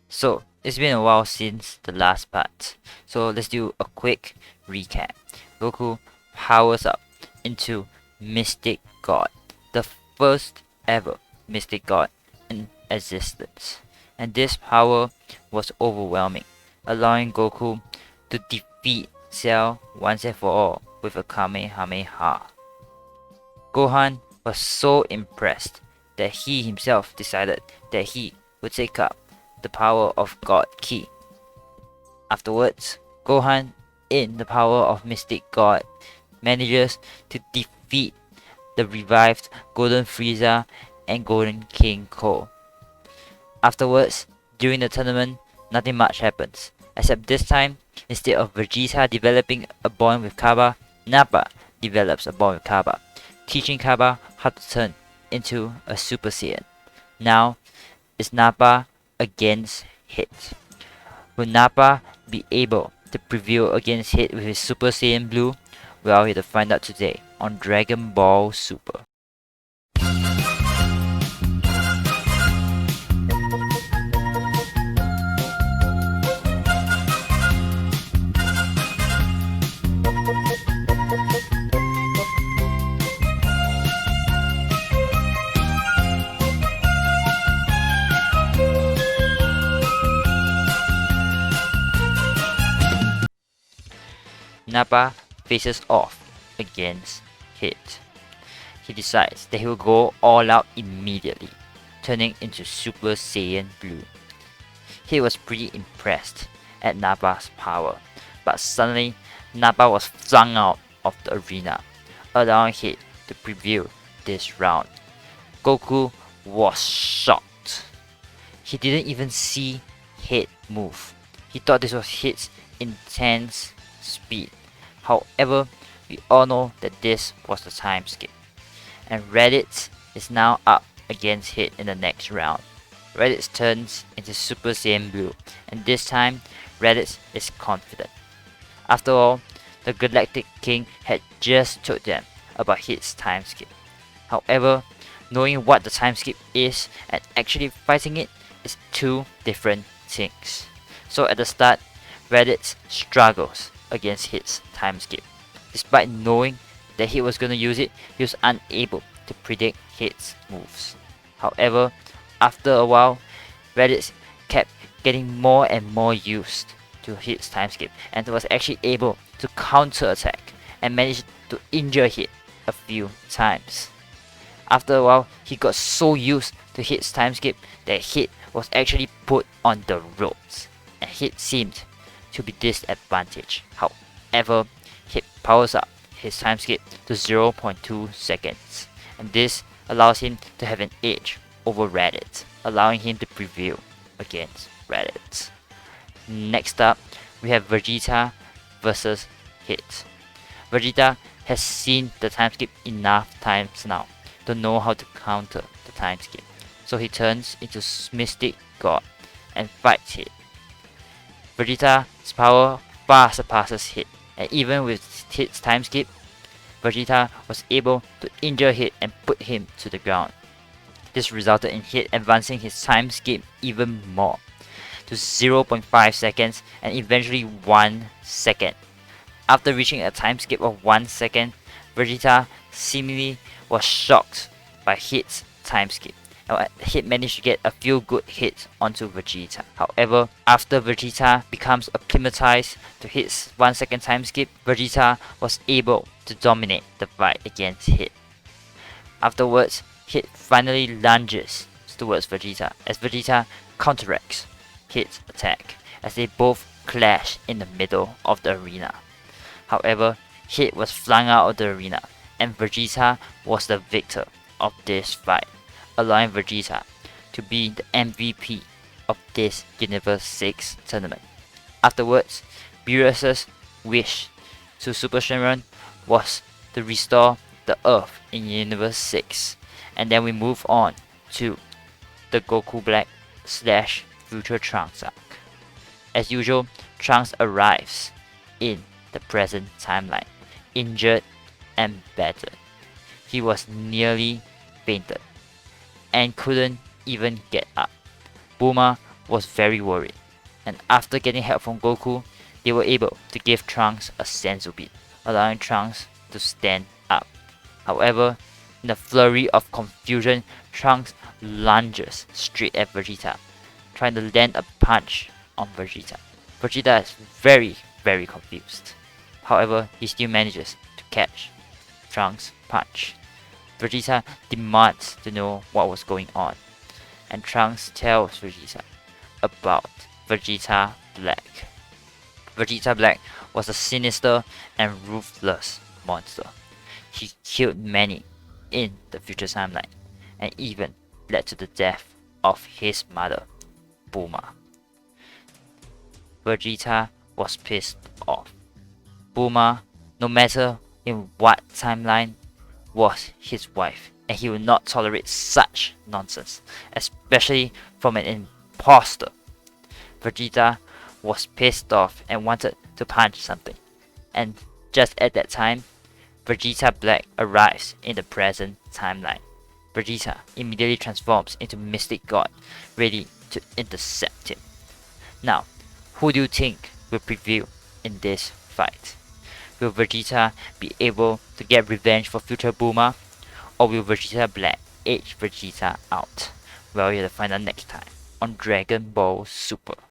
So, it's been a while since the last part, so let's do a quick recap. Goku powers up into Mystic God, the first ever Mystic God in existence. And this power was overwhelming, allowing Goku to defeat Cell once and for all with a Kamehameha. Gohan was so impressed that he himself decided that he would take up the power of God Ki. Afterwards, Gohan, in the power of Mystic God, manages to defeat the revived Golden Frieza and Golden King Ko. Afterwards, during the tournament, nothing much happens, except this time, instead of Vegeta developing a bond with Kaba, Nappa develops a bond with Kaba, teaching Kaba how to turn into a Super Saiyan. Now, it's Nappa against Hit. Will Nappa be able to prevail against Hit with his Super Saiyan Blue? Well, we'll find out today on Dragon Ball Super. Nappa faces off against Hit. He decides that he will go all out immediately, turning into Super Saiyan Blue. He was pretty impressed at Nappa's power, but suddenly Nappa was flung out of the arena, allowing Hit to prevail this round. Goku was shocked. He didn't even see Hit move. He thought this was Hit's intense speed. However, we all know that this was the time skip. And Reddit is now up against Hit in the next round. Reddit turns into Super Saiyan Blue, and this time Reddit is confident. After all, the Galactic King had just told them about Hit's time skip. However, knowing what the time skip is and actually fighting it is two different things. So at the start, Reddit struggles against Hit's time skip. Despite knowing that he was going to use it, he was unable to predict Hit's moves. However, after a while, Reddit kept getting more and more used to Hit's time skip and was actually able to counter attack and managed to injure Hit a few times. After a while, he got so used to Hit's time skip that Hit was actually put on the ropes, and Hit seemed to be disadvantaged. However, Hit powers up his time skip to 0.2 seconds, and this allows him to have an edge over Reddit, allowing him to prevail against Reddit. Next up, we have Vegeta versus Hit. Vegeta has seen the time skip enough times now to know how to counter the time skip, so he turns into Mystic God and fights Hit. Vegeta's power far surpasses Hit, and even with Hit's time skip, Vegeta was able to injure Hit and put him to the ground. This resulted in Hit advancing his time skip even more to 0.5 seconds and eventually 1 second. After reaching a time skip of 1 second, Vegeta seemingly was shocked by Hit's time skip. Hit managed to get a few good hits onto Vegeta. However, after Vegeta becomes acclimatized to Hit's 1 second time skip, Vegeta was able to dominate the fight against Hit. Afterwards, Hit finally lunges towards Vegeta as Vegeta counteracts Hit's attack as they both clash in the middle of the arena. However, Hit was flung out of the arena and Vegeta was the victor of this fight, allowing Vegeta to be the MVP of this Universe 6 tournament. Afterwards, Beerus's wish to Super Shenron was to restore the Earth in Universe 6, and then we move on to the Goku Black / Future Trunks arc. As usual, Trunks arrives in the present timeline, injured and battered. He was nearly fainted and couldn't even get up. Bulma was very worried, and after getting help from Goku, they were able to give Trunks a senzu bean, allowing Trunks to stand up. However, in a flurry of confusion, Trunks lunges straight at Vegeta, trying to land a punch on Vegeta. Vegeta is very confused. However, he still manages to catch Trunks' punch. Vegeta demands to know what was going on, and Trunks tells Vegeta about Vegeta Black. Vegeta Black was a sinister and ruthless monster. He killed many in the future timeline, and even led to the death of his mother, Bulma. Vegeta was pissed off. Bulma, no matter in what timeline, was his wife, and he would not tolerate such nonsense, especially from an imposter. Vegeta was pissed off and wanted to punch something, and just at that time, Vegeta Black arrives in the present timeline. Vegeta immediately transforms into Mystic God, ready to intercept him. Now, who do you think will prevail in this fight? Will Vegeta be able to get revenge for future Bulma, or will Vegeta Black age Vegeta out? Well, you'll have to find out next time on Dragon Ball Super.